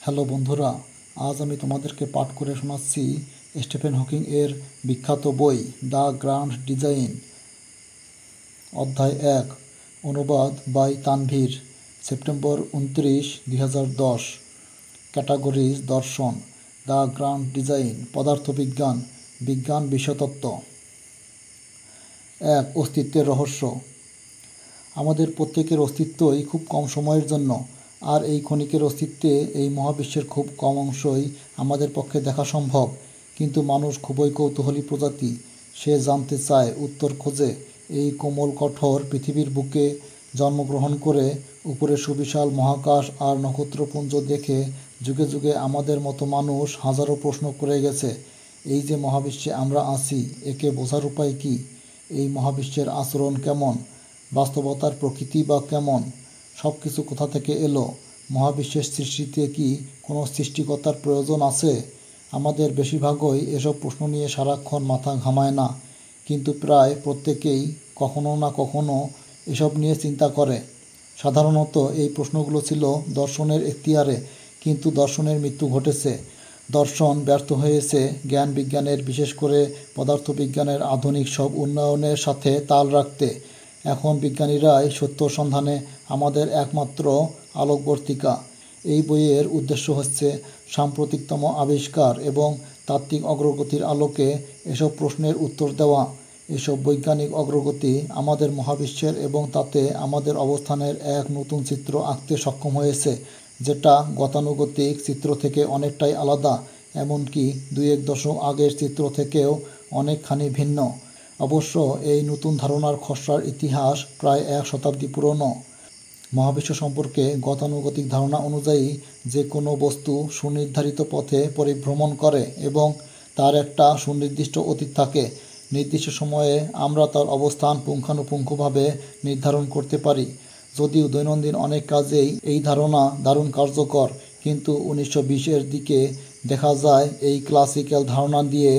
Hello বন্ধুরা, আজ আমি তোমাদেরকে পাঠ করে শোনাচ্ছি স্টিফেন হকিং এর বিখ্যাত বই দ্য গ্র্যান্ড ডিজাইন। অধ্যায় 1, অনুবাদ বাই তানভীর, সেপ্টেম্বর 29, 2010। ক্যাটাগরিজ: দর্শন। The grand design. পদার্থবিজ্ঞান, বিজ্ঞান, বিশ্বতত্ত্ব। 1. অস্তিত্বের রহস্য। আমাদের প্রত্যেকের অস্তিত্বই খুব কম সময়ের জন্য, আর এই ক্ষণিকের অস্তিত্বে এই মহাবিশ্বের খুব কম অংশই আমাদের পক্ষে দেখা সম্ভব। কিন্তু মানুষ খুবই কৌতূহলী প্রজাতি। সে জানতে চায়, উত্তর খোঁজে। এই কোমল কঠোর পৃথিবীর বুকে জন্মগ্রহণ করে উপরে সুবিশাল মহাকাশ আর নক্ষত্রপুঞ্জ দেখে যুগে যুগে আমাদের মতো মানুষ হাজারো প্রশ্ন করে গেছে। এই যে মহাবিশ্বে আমরা আছি, একে বোঝার উপায় কী? এই মহাবিশ্বের আচরণ কেমন? বাস্তবতার প্রকৃতি বা কেমন? সব কিছু কোথা থেকে এলো? মহাবিশ্বের সৃষ্টিতে কি কোনো সৃষ্টিকর্তার প্রয়োজন আছে? আমাদের বেশিরভাগই এসব প্রশ্ন নিয়ে সারাক্ষণ মাথা ঘামায় না, কিন্তু প্রায় প্রত্যেকেই কখনো না কখনো এসব নিয়ে চিন্তা করে। সাধারণত এই প্রশ্নগুলো ছিল দর্শনের এখতিয়ারে, কিন্তু দর্শনের মৃত্যু ঘটেছে। দর্শন ব্যর্থ হয়েছে জ্ঞান বিজ্ঞানের, বিশেষ করে পদার্থবিজ্ঞানের আধুনিক সব উন্নয়নের সাথে তাল রাখতে। এখন বিজ্ঞানীরাই সত্য সন্ধানে আমাদের একমাত্র আলোকবর্তিকা। এই বইয়ের উদ্দেশ্য হচ্ছে সাম্প্রতিকতম আবিষ্কার এবং তাত্ত্বিক অগ্রগতির আলোকে এসব প্রশ্নের উত্তর দেওয়া। এসব বৈজ্ঞানিক অগ্রগতি আমাদের মহাবিশ্বের এবং তাতে আমাদের অবস্থানের এক নতুন চিত্র আঁকতে সক্ষম হয়েছে, যেটা গতানুগতিক চিত্র থেকে অনেকটাই আলাদা, এমনকি 2-1 দশক আগের চিত্র থেকেও অনেকখানি ভিন্ন। অবশ্য এই নতুন ধারণার খসড়ার ইতিহাস প্রায় 1 শতাব্দী পুরনো। মহাবিশ্ব সম্পর্কে গতানুগতিক ধারণা অনুযায়ী যে কোনো বস্তু সুনির্ধারিত পথে পরিভ্রমণ করে এবং তার একটা সুনির্দিষ্ট অতীত থাকে। নির্দিষ্ট সময়ে আমরা তার অবস্থান পুঙ্খানুপুঙ্খভাবে নির্ধারণ করতে পারি। যদিও দৈনন্দিন অনেক কাজেই এই ধারণা দারুণ কার্যকর, কিন্তু 1920-এর দিকে দেখা যায় এই ক্লাসিক্যাল ধারণা দিয়ে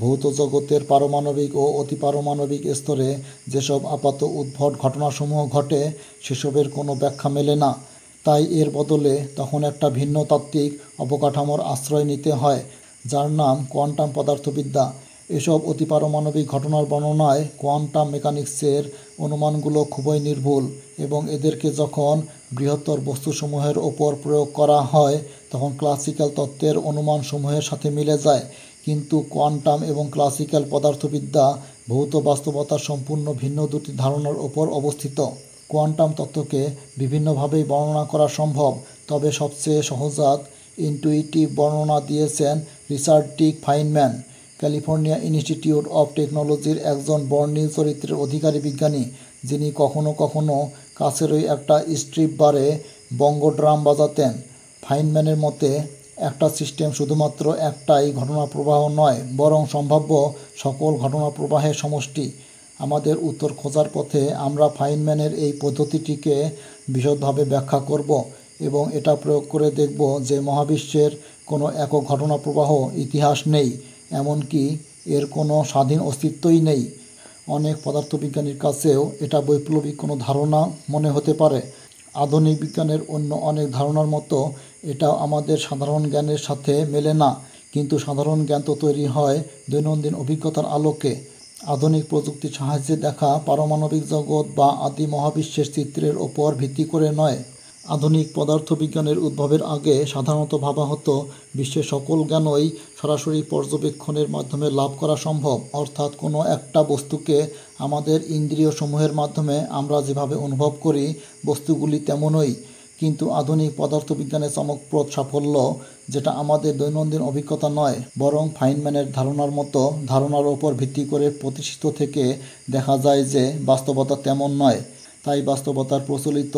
ভৌত জগতের পারমাণবিক ও অতিপারমাণবিক স্তরে যেসব আপাত উদ্ভট ঘটনাসমূহ ঘটে, সেসবের কোনো ব্যাখ্যা মেলে না। তাই এর বদলে তখন একটা ভিন্ন তাত্ত্বিক অবকাঠামোর আশ্রয় নিতে হয়, যার নাম কোয়ান্টাম পদার্থবিদ্যা। এসব অতিপারমাণবিক ঘটনার বর্ণনায় কোয়ান্টাম মেকানিক্সের অনুমানগুলো খুবই নির্ভুল, এবং এদেরকে যখন বৃহত্তর বস্তুসমূহের ওপর প্রয়োগ করা হয় তখন ক্লাসিক্যাল তত্ত্বের অনুমানসমূহের সাথে মিলে যায়। কিন্তু কোয়ান্টাম এবং ক্লাসিক্যাল পদার্থবিদ্যা ভৌত বাস্তবতার সম্পূর্ণ ভিন্ন দুটি ধারণার ওপর অবস্থিত। কোয়ান্টাম তত্ত্বকে বিভিন্নভাবেই বর্ণনা করা সম্ভব, তবে সবচেয়ে সহজাত ইনটুইটিভ বর্ণনা দিয়েছেন Richard tick Feynman, California institute of টেকনোলজির একজন বর্ণিল চরিত্রের অধিকারী বিজ্ঞানী, যিনি কখনো কখনো কাছেরই একটা স্ট্রিপ বারে বঙ্গড্রাম বাজাতেন। ফাইনম্যানের মতে, একটা সিস্টেম শুধুমাত্র একটাই ঘটনাপ্রবাহ নয়, বরং সম্ভাব্য সকল ঘটনাপ্রবাহের সমষ্টি। আমাদের উত্তর খোঁজার পথে আমরা ফাইনম্যানের এই পদ্ধতিটিকে বিশদভাবে ব্যাখ্যা করব এবং এটা প্রয়োগ করে দেখব যে মহাবিশ্বের কোনো একক ঘটনাপ্রবাহ ইতিহাস নেই, এমনকি এর কোনো স্বাধীন অস্তিত্বই নেই। অনেক পদার্থবিজ্ঞানীর কাছেও এটা বৈপ্লবিক কোনো ধারণা মনে হতে পারে। আধুনিক বিজ্ঞানের অন্য অনেক ধারণার মতো এটা আমাদের সাধারণ জ্ঞানের সাথে মেলে না, কিন্তু সাধারণ জ্ঞান তো তৈরি হয় দৈনন্দিন অভিজ্ঞতার আলোকে। আধুনিক প্রযুক্তির সাহায্যে দেখা পারমাণবিক জগৎ বা আদি মহাবিশ্বের চিত্রের ওপর ভিত্তি করে নয়। আধুনিক পদার্থবিজ্ঞানের উদ্ভবের আগে সাধারণত ভাবা হতো বিশ্বের সকল জ্ঞানই সরাসরি পর্যবেক্ষণের মাধ্যমে লাভ করা সম্ভব, অর্থাৎ কোনো একটা বস্তুকে আমাদের ইন্দ্রিয়সমূহের মাধ্যমে আমরা যেভাবে অনুভব করি বস্তুগুলি তেমনই। কিন্তু আধুনিক পদার্থবিজ্ঞানের চমকপ্রদ সাফল্য, যেটা আমাদের দৈনন্দিন অভিজ্ঞতা নয়, বরং ফাইনম্যানের ধারণার মতো ধারণার ওপর ভিত্তি করে প্রতিষ্ঠিত থেকে দেখা যায় যে বাস্তবতা তেমন নয়। তাই বাস্তবতার প্রচলিত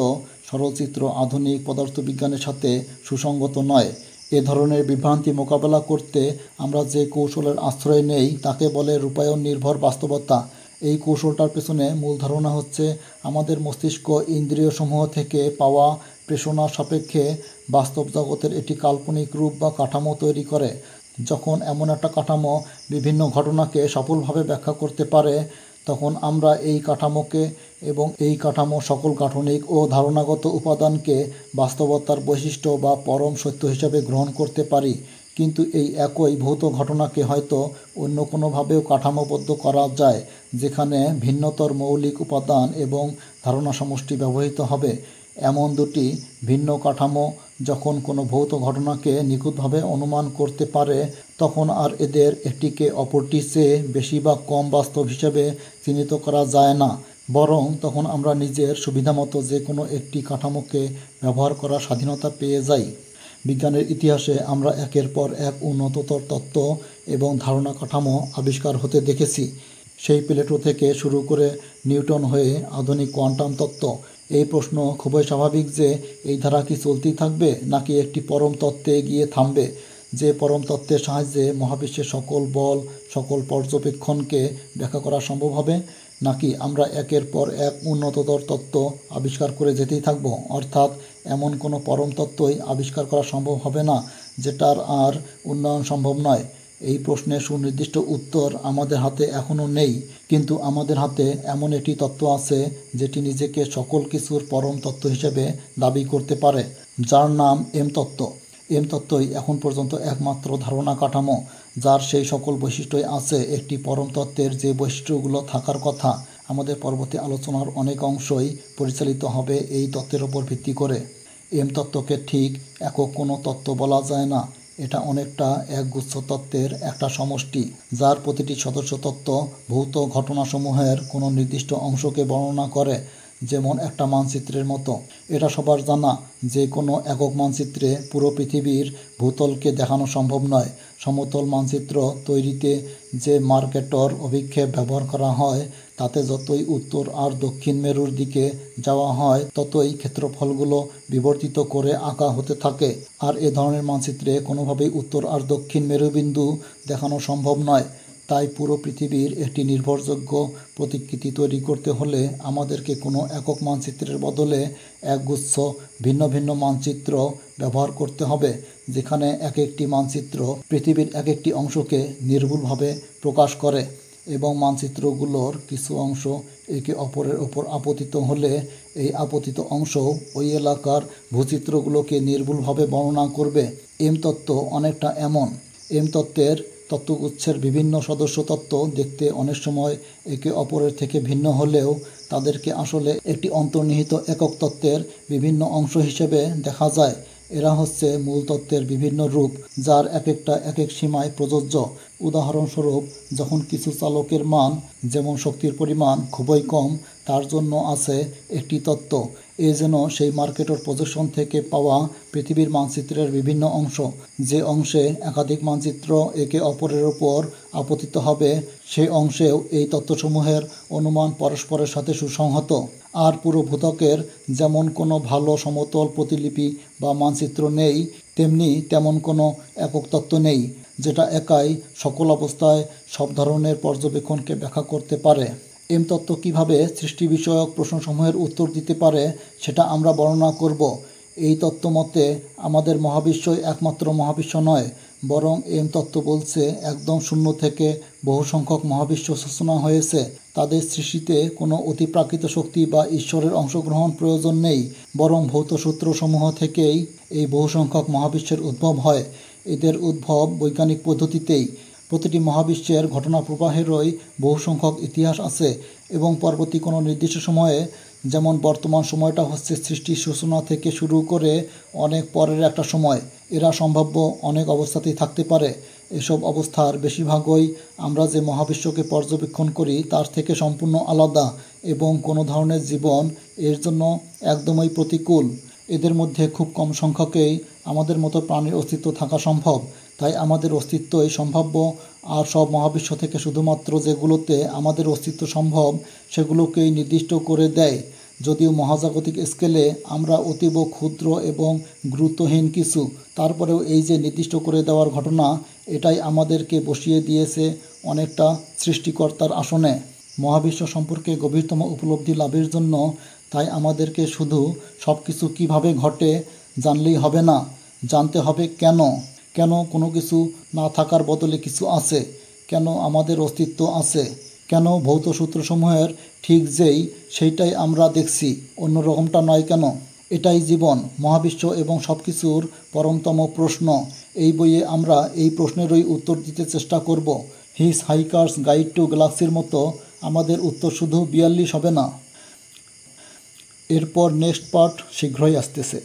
সরলচিত্র আধুনিক পদার্থবিজ্ঞানের সাথে সুসংগত নয়। এ ধরনের বিভ্রান্তি মোকাবেলা করতে আমরা যে কৌশলের আশ্রয় নেই তাকে বলে রূপায়ণ নির্ভর বাস্তবতা। এই কৌশলটার পেছনে মূল ধারণা হচ্ছে আমাদের মস্তিষ্ক ইন্দ্রিয়সমূহ থেকে পাওয়া প্রেরণার সাপেক্ষে বাস্তব জগতের একটি কাল্পনিক রূপ বা কাঠামো তৈরি করে। যখন এমন একটা কাঠামো বিভিন্ন ঘটনাকে সফলভাবে ব্যাখ্যা করতে পারে, তখন আমরা এই কাঠামোকে এবং এই কাঠামো সকল গাঠনিক ও ধারণাগত উপাদানকে বাস্তবতার বৈশিষ্ট্য বা পরম সত্য হিসাবে গ্রহণ করতে পারি। কিন্তু এই একই ভৌত ঘটনাকে হয়তো অন্য কোনোভাবেও কাঠামোবদ্ধ করা যায়, যেখানে ভিন্নতর মৌলিক উপাদান এবং ধারণা সমষ্টি ব্যবহৃত হবে। এমন দুটি ভিন্ন কাঠামো যখন কোনো ভৌত ঘটনাকে নিখুঁতভাবে অনুমান করতে পারে, তখন আর এদের একটিকে অপরটির চেয়ে বেশি বা কম বাস্তব হিসেবে চিহ্নিত করা যায় না, বরং তখন আমরা নিজের সুবিধামতো যে কোনো একটি কাঠামোকে ব্যবহার করার স্বাধীনতা পেয়ে যাই। বিজ্ঞানের ইতিহাসে আমরা একের পর এক উন্নততর তত্ত্ব এবং ধারণা কাঠামো আবিষ্কার হতে দেখেছি। সেই প্লেটো থেকে শুরু করে নিউটন হয়ে আধুনিক কোয়ান্টাম তত্ত্ব। এই প্রশ্ন খুবই স্বাভাবিক যে এই ধারা কি চলতেই থাকবে, নাকি একটি পরম তত্ত্বে গিয়ে থামবে, যে পরম তত্ত্বের সাহায্যে মহাবিশ্বের সকল বল, সকল পর্যবেক্ষণকে ব্যাখ্যা করা সম্ভব হবে, নাকি আমরা একের পর এক উন্নততর তত্ত্ব আবিষ্কার করে যেতেই থাকব, অর্থাৎ এমন কোনো পরম তত্ত্বই আবিষ্কার করা সম্ভব হবে না যেটার আর উন্নয়ন সম্ভব নয়। এই প্রশ্নের সুনির্দিষ্ট উত্তর আমাদের হাতে এখনও নেই, কিন্তু আমাদের হাতে এমন একটি তত্ত্ব আছে যেটি নিজেকে সকল কিছুর পরম তত্ত্ব হিসেবে দাবি করতে পারে, যার নাম এম তত্ত্ব। এম তত্ত্বই এখন পর্যন্ত একমাত্র ধারণা কাঠামো যার সেই সকল বৈশিষ্ট্যই আছে একটি পরম তত্ত্বের যে বৈশিষ্ট্যগুলো থাকার কথা। আমাদের পরবর্তী আলোচনার অনেক অংশই পরিচালিত হবে এই তত্ত্বের ওপর ভিত্তি করে। এম তত্ত্বকে ঠিক একক কোনো তত্ত্ব বলা যায় না, এটা অনেকটা একগুচ্ছ তত্ত্বের একটা সমষ্টি, যার প্রতিটি সদস্য তত্ত্ব ভৌত ঘটনাসমূহের কোনো নির্দিষ্ট অংশকে বর্ণনা করে, যেমন একটা মানচিত্রের মতো। এটা সবার জানা যে কোনো একক মানচিত্রে পুরো পৃথিবীর ভূতলকে দেখানো সম্ভব নয়। সমতল মানচিত্র তৈরিতে যে মার্কেটর অভিক্ষেপ ব্যবহার করা হয়, তাতে যতই উত্তর আর দক্ষিণ মেরুর দিকে যাওয়া হয় ততই ক্ষেত্রফলগুলো বিবর্তিত করে আঁকা হতে থাকে। আর এ ধরনের মানচিত্রে কোনোভাবেই উত্তর আর দক্ষিণ মেরুবিন্দু দেখানো সম্ভব নয়। তাই পুরো পৃথিবীর একটি নির্ভরযোগ্য প্রতিকৃতি তৈরি করতে হলে আমাদেরকে কোনো একক মানচিত্রের বদলে একগুচ্ছ ভিন্ন ভিন্ন মানচিত্র ব্যবহার করতে হবে, যেখানে এক একটি মানচিত্র পৃথিবীর এক একটি অংশকে নির্ভুলভাবে প্রকাশ করে এবং মানচিত্রগুলোর কিছু অংশ একে অপরের ওপর আপতিত হলে এই আপতিত অংশ ওই এলাকার ভূচিত্রগুলোকে নির্ভুলভাবে বর্ণনা করবে। এম তত্ত্ব অনেকটা এমন। এম তত্ত্বের তত্ত্বগুচ্ছের বিভিন্ন সদস্য তত্ত্ব দেখতে অনেক সময় একে অপরের থেকে ভিন্ন হলেও তাদেরকে আসলে একটি অন্তর্নিহিত একক তত্ত্বের বিভিন্ন অংশ হিসেবে দেখা যায়। এরা হচ্ছে মূল তত্ত্বের বিভিন্ন রূপ, যার এক একটা এক এক সীমায় প্রযোজ্য। উদাহরণস্বরূপ, যখন কিছু চালকের মান, যেমন শক্তির পরিমাণ, খুবই কম, তার জন্য আছে একটি তত্ত্ব। এ যেন সেই মার্কেটর প্রজেকশন থেকে পাওয়া পৃথিবীর মানচিত্রের বিভিন্ন অংশ। যে অংশে একাধিক মানচিত্র একে অপরের ওপর আপতিত হবে, সেই অংশেও এই তত্ত্বসমূহের অনুমান পরস্পরের সাথে সুসংহত। আর পুরো ভূত্বকের যেমন কোনো ভালো সমতল প্রতিলিপি বা মানচিত্র নেই, তেমনি তেমন কোনো একক তত্ত্ব নেই যেটা একাই সকল অবস্থায় সব ধরনের পর্যবেক্ষণকে ব্যাখ্যা করতে পারে। এম তত্ত্ব কীভাবে সৃষ্টি বিষয়ক প্রশ্নসমূহের উত্তর দিতে পারে সেটা আমরা বর্ণনা করব। এই তত্ত্ব মতে আমাদের মহাবিশ্বই একমাত্র মহাবিশ্ব নয়, বরং এম তত্ত্ব বলছে একদম শূন্য থেকে বহু সংখ্যক মহাবিশ্ব সূচনা হয়েছে। তাদের সৃষ্টিতে কোনো অতিপ্রাকৃত শক্তি বা ঈশ্বরের অংশগ্রহণ প্রয়োজন নেই, বরং ভৌত সূত্রসমূহ থেকেই এই বহু সংখ্যক মহাবিশ্বের উদ্ভব হয়। এদের উদ্ভব বৈজ্ঞানিক পদ্ধতিতেই। প্রতিটি মহাবিশ্বের ঘটনা প্রবাহেরই বহু সংখ্যক ইতিহাস আছে এবং পরবর্তী কোনো নির্দিষ্ট সময়ে, যেমন বর্তমান সময়টা হচ্ছে সৃষ্টির সূচনা থেকে শুরু করে অনেক পরের একটা সময়, এরা সম্ভাব্য অনেক অবস্থাতেই থাকতে পারে। এসব অবস্থার বেশিরভাগই আমরা যে মহাবিশ্বকে পর্যবেক্ষণ করি তার থেকে সম্পূর্ণ আলাদা এবং কোনো ধরনের জীবন এর জন্য একদমই প্রতিকূল। এদের মধ্যে খুব কম সংখ্যকেই আমাদের মতো প্রাণীর অস্তিত্ব থাকা সম্ভব। তাই আমাদের অস্তিত্বই সম্ভাব্য, আর সব মহাবিশ্ব থেকে শুধুমাত্র যেগুলোতে আমাদের অস্তিত্ব সম্ভব সেগুলোকেই নির্দিষ্ট করে দেয়। যদিও মহাজাগতিক স্কেলে আমরা অতীব ক্ষুদ্র এবং গুরুত্বহীন কিছু, তারপরেও এই যে নির্দিষ্ট করে দেওয়ার ঘটনা, এটাই আমাদেরকে বসিয়ে দিয়েছে অনেকটা সৃষ্টিকর্তার আসনে। মহাবিশ্ব সম্পর্কে গভীরতম উপলব্ধি লাভের জন্য তাই আমাদেরকে শুধু সব কিছু কীভাবে ঘটে জানলেই হবে না, জানতে হবে কেন। কেন কোনো কিছু না থাকার বদলে কিছু আছে, কেন আমাদের অস্তিত্ব আছে, কেন ভৌত সূত্রসমূহের ঠিক যেই সেইটাই আমরা দেখছি, অন্য রকমটা নয় কেন? এটাই জীবন, মহাবিশ্ব এবং সব কিছুর পরমতম প্রশ্ন। এই বইয়ে আমরা এই প্রশ্নেরই উত্তর দিতে চেষ্টা করব। হিচ হাইকার্স গাইড টু গ্যালাক্সির মতো আমাদের উত্তর শুধু 42 হবে না। এরপর নেক্সট পার্ট শীঘ্রই আসতেছে।